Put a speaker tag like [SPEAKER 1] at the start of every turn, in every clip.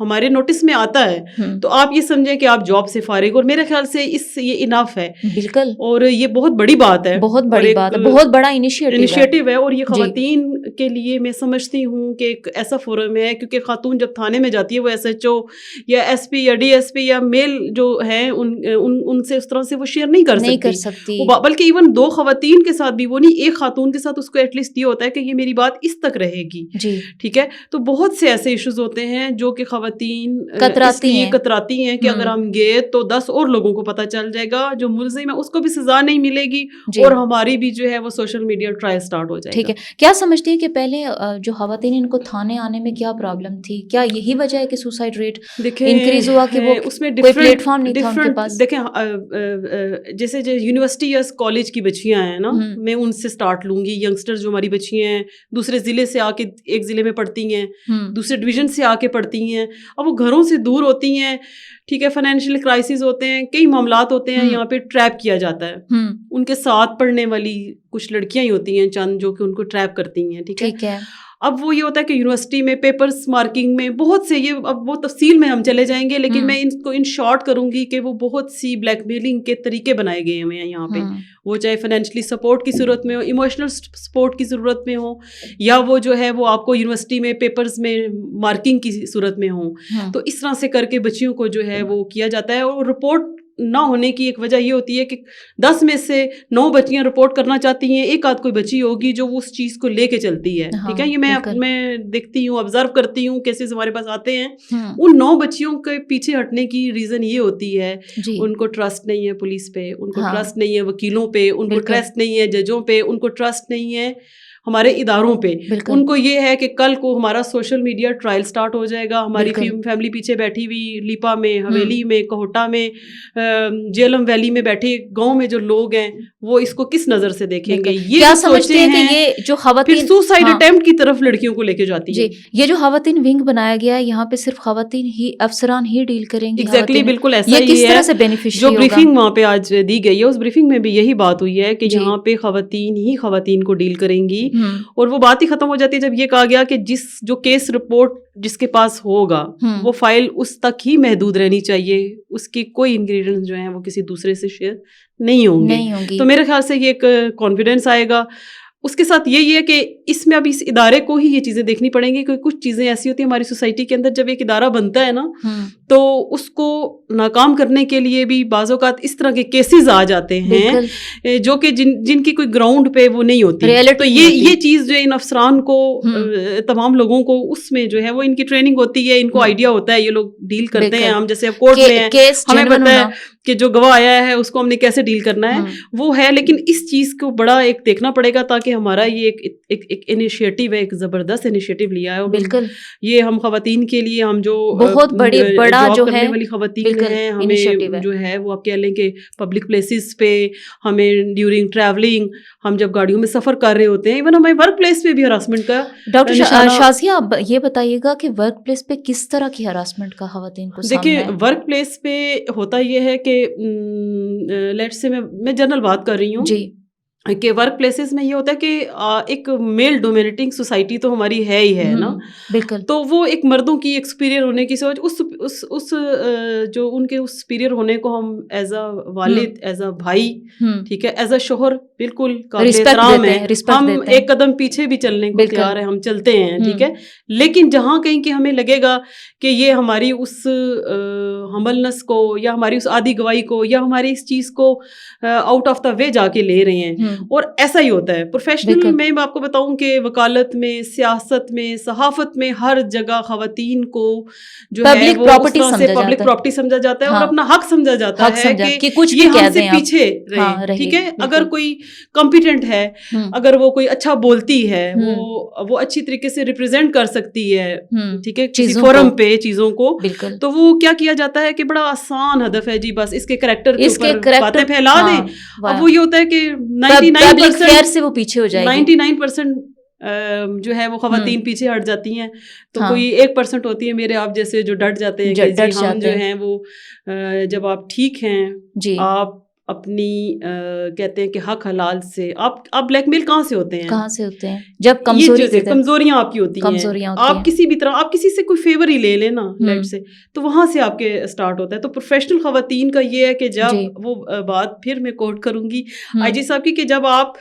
[SPEAKER 1] ہمارے نوٹس میں آتا ہے تو آپ یہ سمجھیں کہ آپ جاب سے فارغ، اور میرے خیال سے اس سے یہ انف ہے.
[SPEAKER 2] بالکل.
[SPEAKER 1] اور یہ بہت بڑی بات ہے،
[SPEAKER 2] بہت بڑی بات ہے، بہت بڑا انیشیٹو
[SPEAKER 1] ہے. اور یہ خواتین کے لیے میں سمجھتی ہوں کہ ایک ایسا فورم ہے، کیونکہ خاتون جب تھانے میں جاتی ہے وہ SHO یا SP یا DSP یا میل جو ہیں ان سے اس طرح سے وہ شیئر نہیں کر سکتی، بلکہ ایون دو خواتین کے ساتھ بھی وہ نہیں، ایک خاتون کے ساتھ اس کو ایٹ لیسٹ یہ ہوتا ہے کہ یہ میری بات اس تک رہے گی. ٹھیک ہے. تو بہت سے ایسے ایشوز ہوتے ہیں جو کہ خواتین کتراتی ہیں کہ اگر ہم گئے تو 10 اور لوگوں کو پتہ چل جائے گا، جو ملزم ہے اس کو بھی سزا نہیں ملے گی، اور ہماری بھی جو ہے وہ سوشل میڈیا ٹرائل سٹارٹ ہو جائے گا.
[SPEAKER 2] ٹھیک ہے. کیا سمجھتی ہے کہ پہلے جو خواتین ان کو تھانے آنے میں کیا پرابلم تھی؟ کیا یہی وجہ ہے کہ سوسائڈ ریٹ انکریز ہوا کہ وہ اس میں کوئی پلیٹ فارم نہیں تھا ان کے پاس؟
[SPEAKER 1] دیکھیں جیسے جو یونیورسٹی یا کالج کی بچیاں ہیں نا، میں ان سے سٹارٹ لوں گی. ینگسٹر جو ہماری بچیاں ہیں دوسرے ضلع سے آ کے ایک ضلع میں پڑھتی ہیں، دوسرے ڈویژن سے آ کے پڑھتی ہیں، اب وہ گھروں سے دور ہوتی ہیں. ٹھیک ہے. فائنینشیل کرائسس ہوتے ہیں، کئی معاملات ہوتے ہیں، یہاں پہ ٹریپ کیا جاتا ہے. ان کے ساتھ پڑھنے والی کچھ لڑکیاں ہی ہوتی ہیں چند جو کہ ان کو ٹریپ کرتی ہیں. ٹھیک ہے. اب وہ یہ ہوتا ہے کہ یونیورسٹی میں پیپرز مارکنگ میں بہت سے، یہ اب وہ تفصیل میں ہم چلے جائیں گے، لیکن میں ان کو ان شارٹ کروں گی کہ وہ بہت سی بلیک میلنگ کے طریقے بنائے گئے ہیں یہاں پہ. وہ چاہے فائنینشلی سپورٹ کی صورت میں ہو، ایموشنل سپورٹ کی ضرورت میں ہو، یا وہ جو ہے وہ آپ کو یونیورسٹی میں پیپرز میں مارکنگ کی صورت میں ہوں. تو اس طرح سے کر کے بچیوں کو جو ہے وہ کیا جاتا ہے. اور رپورٹ نہ ہونے کی ایک وجہ یہ ہوتی ہے کہ 10 میں سے 9 بچیاں رپورٹ کرنا چاہتی ہیں، ایک آدھ کوئی بچی ہوگی جو اس چیز کو لے کے چلتی ہے. ٹھیک ہے. یہ میں دیکھتی ہوں، آبزرو کرتی ہوں، کیسز ہمارے پاس آتے ہیں. ان 9 بچیوں کے پیچھے ہٹنے کی ریزن یہ ہوتی ہے ان کو ٹرسٹ نہیں ہے پولیس پہ، ان کو ٹرسٹ نہیں ہے وکیلوں پہ، ان کو ٹرسٹ نہیں ہے ججوں پہ، ان کو ٹرسٹ نہیں ہے ہمارے اداروں پہ. ان کو یہ ہے کہ کل کو ہمارا سوشل میڈیا ٹرائل سٹارٹ ہو جائے گا، ہماری فیملی پیچھے بیٹھی ہوئی لیپا میں، حویلی میں، کوہٹا میں، جیلم ویلی میں بیٹھے گاؤں میں جو لوگ ہیں وہ اس کو کس نظر سے دیکھیں گے؟ یہ
[SPEAKER 2] کیا سمجھتے ہیں کہ یہ جو خواتین
[SPEAKER 1] سوسائڈ اٹیمپٹ کی طرف لڑکیوں کو لے کے جاتی ہے؟
[SPEAKER 2] یہ جو خواتین ونگ بنایا گیا ہے یہاں پہ صرف خواتین ہی، افسران ہی ڈیل کریں گے؟
[SPEAKER 1] ایگزیکٹلی، بالکل ایسا ہی ہے.
[SPEAKER 2] کس طرح سے بینیفیشری
[SPEAKER 1] جو بریفنگ وہاں پہ آج دی گئی ہے اس بریفنگ میں بھی یہی بات ہوئی ہے کہ یہاں پہ خواتین ہی خواتین کو ڈیل کریں گی. اور وہ بات ہی ختم ہو جاتی ہے جب یہ کہا گیا کہ جو کیس رپورٹ جس کے پاس ہوگا وہ فائل اس تک ہی محدود رہنی چاہیے، اس کی کوئی انگریڈینٹس جو ہیں وہ کسی دوسرے سے شیئر نہیں ہوں گے. تو میرے خیال سے یہ ایک کانفیڈینس آئے گا. اس کے ساتھ یہی ہے کہ اس میں اب اس ادارے کو ہی یہ چیزیں دیکھنی پڑیں گی، کیونکہ کچھ چیزیں ایسی ہوتی ہیں ہماری سوسائٹی کے اندر، جب ایک ادارہ بنتا ہے نا تو اس کو ناکام کرنے کے لیے بھی بعض اوقات اس طرح کے کیسز آ جاتے ہیں جو کہ جن کی کوئی گراؤنڈ پہ وہ نہیں ہوتی. تو یہ چیز جو ان افسران کو، تمام لوگوں کو اس میں جو ہے وہ ان کی ٹریننگ ہوتی ہے، ان کو آئیڈیا ہوتا ہے، یہ لوگ ڈیل کرتے ہیں. ہم جیسے اب کورٹ میں ہیں، ہمیں پتہ ہے کہ جو گواہ آیا ہے اس کو ہم نے کیسے ڈیل کرنا ہے، وہ ہے. لیکن اس چیز کو بڑا ایک دیکھنا پڑے گا تاکہ ہمارا یہ ایک انیشیٹو ہے، ایک زبردست انیشیٹو لیا ہے. بالکل یہ ہم خواتین کے لیے، ہم جو
[SPEAKER 2] بہت بڑی بڑا جو ہے
[SPEAKER 1] والی خواتین ہیں، ہمیں جو ہے وہ آپ کہہ لیں کہ پبلک پلیسز پہ، ہمیں ڈیورنگ ٹریولنگ، ہم جب گاڑیوں میں سفر کر رہے ہوتے ہیں، ایون ہمارے ورک پلیس پہ بھی ہراسمنٹ کا.
[SPEAKER 2] ڈاکٹر شازیہ آپ یہ بتائیے گا کہ ورک پلیس پہ کس طرح کی ہراسمنٹ کا خواتین کو سامنا ہے؟
[SPEAKER 1] دیکھیں ورک پلیس پہ ہوتا یہ ہے کہ لیٹ سے میں جنرل بات کر رہی ہوں کہ ورک پلیسز میں یہ ہوتا ہے کہ ایک میل ڈومینیٹنگ سوسائٹی تو ہماری ہے ہی ہے نا.
[SPEAKER 2] بالکل.
[SPEAKER 1] تو وہ ایک مردوں کی ایک سپیریئر ہونے کی سوچ، اس جو ان کے اس سپیریئر ہونے کو ہم ایز اے والد، ایز اے بھائی، ٹھیک ہے، ایز اے شوہر بالکل قابل احترام ہے. ہم ایک قدم پیچھے بھی چلنے کو تیار ہیں، ہم چلتے ہیں. ٹھیک ہے. لیکن جہاں کہیں کہ ہمیں لگے گا کہ یہ ہماری اس ہمبلنس کو، یا ہماری اس عادی گواہی کو، یا ہماری اس چیز کو آؤٹ آف دا وے جا کے لے رہے ہیں. اور ایسا ہی ہوتا ہے پروفیشنل میں آپ کو بتاؤں کہ وکالت میں، سیاست میں، صحافت میں، ہر جگہ خواتین کو جو ہے وہ اس طرح سے پبلک پراپرٹی سمجھا جاتا ہے اور اپنا حق سمجھا جاتا ہے کہ یہ ہم سے پیچھے رہے. ٹھیک ہے. اگر کوئی کمپیٹنٹ ہے، اگر وہ کوئی اچھا بولتی ہے، وہ اچھی طریقے سے ریپرزینٹ کر سکتی ہے، ٹھیک ہے، کسی فورم پہ چیزوں کو، تو وہ کیا جاتا ہے کہ بڑا آسان ہدف ہے جی، بس اس کے کریکٹر کے اوپر باتیں پھیلا دیں. اب وہ یہ ہوتا ہے کہ 99%
[SPEAKER 2] سے وہ پیچھے ہو جائے گی.
[SPEAKER 1] 99% جو ہے وہ خواتین پیچھے ہٹ جاتی ہیں. تو کوئی 1% ہوتی ہے میرے آپ جیسے جو ڈٹ جاتے ہیں کہ جی ہم جو ہیں وہ جب آپ ٹھیک ہیں، آپ اپنی کہتے ہیں کہ حق حلال سے آپ بلیک میل کہاں سے ہوتے ہیں
[SPEAKER 2] جب
[SPEAKER 1] کمزوریاں آپ کی ہوتی ہیں, آپ کسی بھی طرح آپ کسی سے کوئی فیور ہی لے لیں نا لیٹ سے, تو وہاں سے آپ کے اسٹارٹ ہوتا ہے. تو پروفیشنل خواتین کا یہ ہے کہ جب وہ بات پھر میں کوٹ کروں گی آئی جی صاحب کی, کہ جب آپ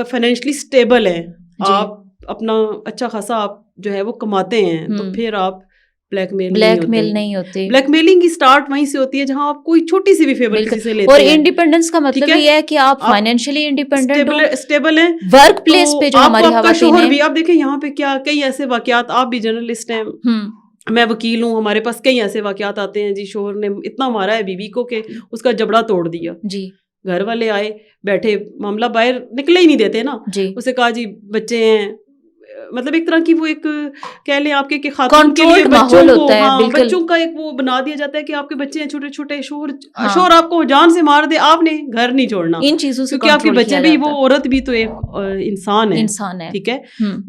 [SPEAKER 1] فائنینشلی اسٹیبل ہیں, آپ اپنا اچھا خاصا آپ جو ہے وہ کماتے ہیں, تو پھر آپ بلیک میل نہیں ہوتے. بلیک میلنگ کی سٹارٹ وہیں سے ہوتی ہے جہاں آپ کوئی چھوٹی سی بھی فیور کسی سے لیتے ہیں.
[SPEAKER 2] اور انڈیپینڈنس کا مطلب یہ ہے کہ آپ فائنینشلی انڈیپینڈنٹ ہو,
[SPEAKER 1] اسٹیبل ہیں.
[SPEAKER 2] ورک پلیس پہ جو ہماری خواتین ہیں,
[SPEAKER 1] بھی آپ دیکھیں یہاں پہ کیا کئی ایسے واقعات, آپ بھی جرنلسٹ ہیں, میں وکیل ہوں, ہمارے پاس کئی ایسے واقعات آتے ہیں جی شوہر نے اتنا مارا ہے بیوی کو کہ اس کا جبڑا توڑ دیا, جی گھر والے آئے بیٹھے, معاملہ باہر نکلے ہی نہیں دیتے نا, اسے کہا جی بچے ہیں, مطلب ایک طرح کی وہ ایک کہہ لیں آپ کے خاتون کے لیے بچوں کا ایک وہ بنا دیا جاتا ہے کہ آپ کے بچے ہیں چھوٹے چھوٹے, شوہر آپ کو جان سے مار دے, آپ نے گھر نہیں چھوڑنا ان چیزوں سے, کیونکہ آپ کے بچے بھی, وہ عورت بھی تو ایک انسان ہے, ٹھیک ہے.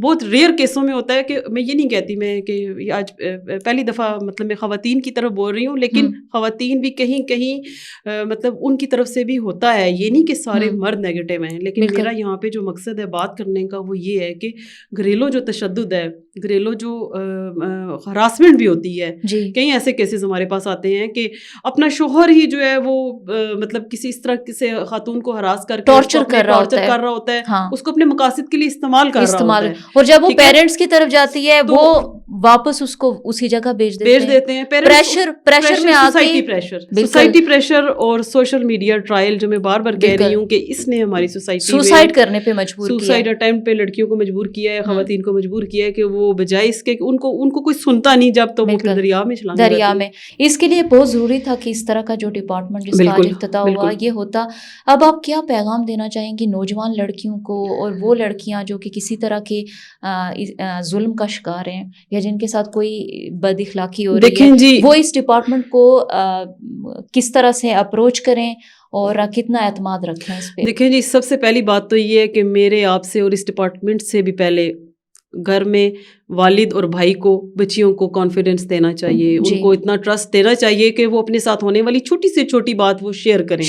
[SPEAKER 1] بہت ریئر کیسوں میں ہوتا ہے کہ میں یہ نہیں کہتی میں کہ آج پہلی دفعہ مطلب میں خواتین کی طرف بول رہی ہوں, لیکن خواتین بھی کہیں کہیں مطلب ان کی طرف سے بھی ہوتا ہے, یہ نہیں کہ سارے مرد نیگیٹو ہیں. لیکن میرا یہاں پہ جو مقصد ہے بات کرنے کا وہ یہ ہے کہ گھریلو جو تشدد ہے, گھریلو جو ہراسمنٹ بھی ہوتی ہے, کئی ایسے کیسز ہمارے پاس آتے ہیں کہ اپنا شوہر ہی جو ہے وہ مطلب کسی اس طرح سے خاتون کو ہراس کر کے ٹارچر کر رہا ہوتا ہے, اس کو اپنے مقاصد کے لیے استعمال کر رہا ہوتا ہے,
[SPEAKER 2] اور جب وہ پیرنٹس کی طرف جاتی ہے وہ واپس اس کو اسی جگہ بھیج دیتے ہیں. پریشر میں
[SPEAKER 1] سوسائٹی پریشر اور سوشل میڈیا ٹرائل, جو میں بار بار کہہ رہی ہوں کہ اس نے ہماری سوسائٹی
[SPEAKER 2] سوسائڈ کرنے پہ مجبور کیا,
[SPEAKER 1] سوسائڈ اٹیمپٹ پہ لڑکیوں کو مجبور کیا ہے, خواتین کو مجبور کیا ہے کہ وہ بجائے اس کے ان کو کوئی سنتا نہیں, جب تو وہ پھر دریا میں.
[SPEAKER 2] اس کے لیے بہت ضروری تھا کہ اس طرح کا جو ڈپارٹمنٹ جس کا آج افتتاح ہوا یہ ہوتا. اب آپ کیا پیغام دینا چاہیں گی نوجوان لڑکیوں کو, اور وہ لڑکیاں جو کہ کسی طرح کے ظلم کا شکار ہیں یا جن کے ساتھ کوئی بد اخلاقی ہو رہی ہے, وہ اس ڈپارٹمنٹ کو کس طرح سے اپروچ کریں اور کتنا اعتماد رکھیں اس پہ؟
[SPEAKER 1] دیکھیں جی, سب سے پہلی بات تو یہ ہے کہ میرے آپ سے اور اس ڈپارٹمنٹ سے بھی پہلے گھر میں والد اور بھائی کو, بچیوں کو کانفیڈنس دینا چاہیے, ان کو اتنا ٹرسٹ دینا چاہیے کہ وہ اپنے ساتھ ہونے والی چھوٹی سے چھوٹی بات وہ شیئر کریں.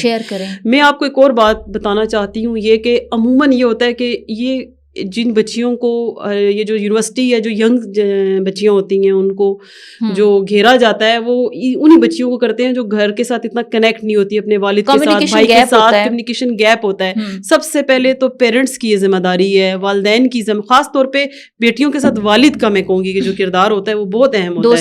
[SPEAKER 1] میں آپ کو ایک اور بات بتانا چاہتی ہوں, یہ کہ عموماً یہ ہوتا ہے کہ یہ جن بچیوں کو یہ جو یونیورسٹی یا جو ینگ بچیاں ہوتی ہیں ان کو جو گھیرا جاتا ہے وہ انہی بچیوں کو کرتے ہیں جو گھر کے ساتھ اتنا کنیکٹ نہیں ہوتی, اپنے والد کے ساتھ, بھائی کے ساتھ کمیونیکیشن گیپ ہوتا ہے. سب سے پہلے تو پیرنٹس کی یہ ذمہ داری ہے, والدین کی خاص طور پہ بیٹیوں کے ساتھ والد کا میں کہوں گی کہ جو کردار ہوتا ہے وہ بہت اہم ہوتا ہے,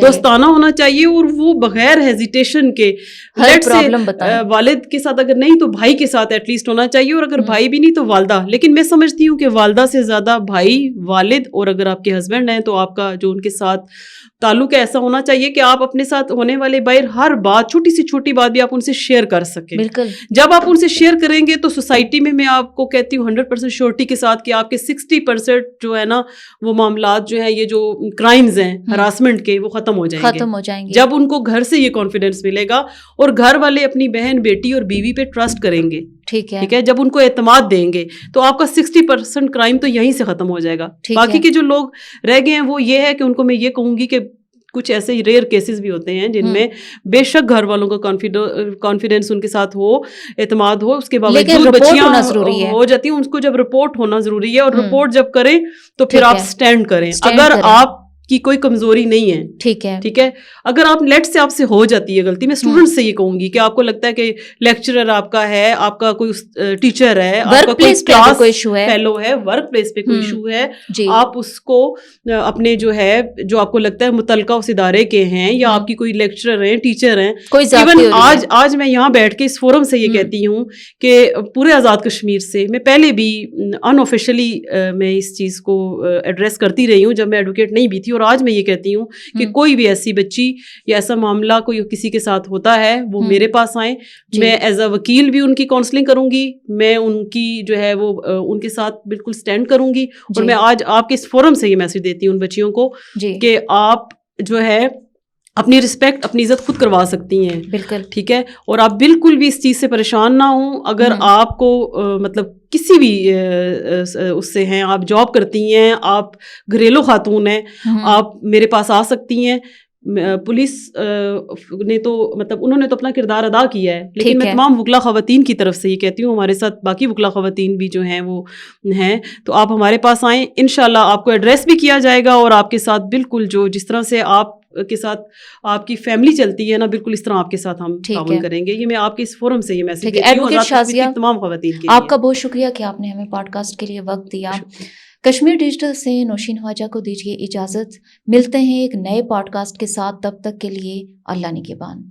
[SPEAKER 1] دوستانہ ہونا چاہیے, اور وہ بغیر ہیزیٹیشن کے والد کے ساتھ اگر نہیں تو بھائی کے ساتھ ایٹ لیسٹ ہونا چاہیے, اور اگر بھائی بھی نہیں تو والدہ. لیکن میں سمجھتی ہوں کہ والدہ سے زیادہ بھائی, والد, اور اگر آپ کے ہسبینڈ ہیں تو آپ کا جو ان کے ساتھ تعلق ایسا ہونا چاہیے کہ آپ اپنے ساتھ ہونے والے باہر ہر بات, چھوٹی سی چھوٹی بات بھی آپ ان سے شیئر کر سکیں. بالکل, جب آپ ان سے شیئر کریں گے تو سوسائٹی میں آپ کو کہتی ہوں 100% شیورٹی کے ساتھ کہ آپ کے 60% جو ہے نا وہ معاملات جو ہے یہ جو کرائمز ہیں ہراسمنٹ کے وہ ختم ہو جائیں گے جب ان کو گھر سے یہ کانفیڈنس ملے گا, اور گھر والے اپنی بہن, بیٹی اور بیوی پہ ٹرسٹ کریں گے. ٹھیک ہے, جب ان کو اعتماد دیں گے تو آپ کا 60% کرائم تو یہیں سے ختم ہو جائے گا. باقی کے جو لوگ رہ گئے ہیں وہ یہ ہے کہ ان کو میں یہ کہوں گی کہ کچھ ایسے ریئر کیسز بھی ہوتے ہیں جن میں بے شک گھر والوں کا کانفیڈینس ان کے ساتھ ہو, اعتماد ہو, اس کے باوجود بچیاں ہو جاتی ہیں. ان کو جب رپورٹ ہونا ضروری ہے, اور رپورٹ جب کریں تو پھر آپ سٹینڈ کریں. اگر آپ کی کوئی کمزوری نہیں ہے, ٹھیک ہے, اگر آپ لیٹ سے آپ سے ہو جاتی ہے غلطی, میں اسٹوڈنٹ سے یہ کہوں گی کہ آپ کو لگتا ہے کہ لیکچرر آپ کا ہے, آپ کا کوئی ٹیچر ہے, آپ کا کوئی کلاس فیلو ہے, ورک پلیس پہ کوئی ایشو ہے, آپ اس کو اپنے جو ہے جو آپ کو لگتا ہے متعلقہ اس ادارے کے ہیں یا آپ کی کوئی لیکچرر ہیں, ٹیچر ہیں, ایون آج میں یہاں بیٹھ کے اس فورم سے یہ کہتی ہوں کہ پورے آزاد کشمیر سے میں پہلے بھی ان آفیشلی میں اس چیز کو ایڈریس کرتی رہی ہوں جب میں ایڈوکیٹ نہیں بھی تھی, اور آج میں یہ کہتی ہوں کہ کوئی بھی ایسی بچی یا ایسا معاملہ کوئی کسی کے ساتھ ہوتا ہے وہ میرے پاس آئیں, میں ایز اے وکیل بھی ان کی کاؤنسلنگ کروں گی, میں ان کی جو ہے وہ ان کے ساتھ بالکل سٹینڈ کروں گی. اور میں آج آپ کے اس فورم سے یہ میسج دیتی ہوں ان بچیوں کو کہ آپ جو ہے اپنی رسپیکٹ, اپنی عزت خود کروا سکتی ہیں. بالکل ٹھیک ہے, اور آپ بالکل بھی اس چیز سے پریشان نہ ہوں. اگر آپ کو مطلب کسی بھی اس سے ہیں, آپ جاب کرتی ہیں, آپ گھریلو خاتون ہیں, آپ میرے پاس آ سکتی ہیں. پولیس نے تو مطلب انہوں نے تو اپنا کردار ادا کیا ہے، لیکن
[SPEAKER 2] ٹھیک
[SPEAKER 1] میں
[SPEAKER 2] ہے۔
[SPEAKER 1] تمام وکلا خواتین کی طرف سے یہ کہتی ہوں، ہمارے ساتھ باقی وکلا خواتین بھی جو ہیں وہ ہیں، تو آپ ہمارے پاس آئیں، انشاءاللہ آپ کو ایڈریس بھی کیا جائے گا، اور آپ کے ساتھ بالکل جس طرح سے آپ کے ساتھ آپ کی فیملی چلتی ہے نا، بالکل اس طرح آپ کے ساتھ ہم
[SPEAKER 2] ٹھیک
[SPEAKER 1] تعاون
[SPEAKER 2] ہے،
[SPEAKER 1] کریں گے۔ یہ میں آپ کے اس فورم سے یہ میسج
[SPEAKER 2] ٹھیک ہے۔
[SPEAKER 1] دیتی ہوں
[SPEAKER 2] ایڈوکیٹ
[SPEAKER 1] آزاد کشمیر
[SPEAKER 2] شازیہ،
[SPEAKER 1] کی تمام خواتین کے
[SPEAKER 2] آپ
[SPEAKER 1] لیے۔
[SPEAKER 2] کا بہت شکریہ کہ آپ نے ہمیں پوڈ کاسٹ کے لیے وقت دیا۔
[SPEAKER 1] شکریہ۔
[SPEAKER 2] کشمیر ڈیجیٹل سے نوشین خواجہ کو دیجیے اجازت، ملتے ہیں ایک نئے پوڈ کاسٹ کے ساتھ، تب تک کے لیے اللہ نگہبان۔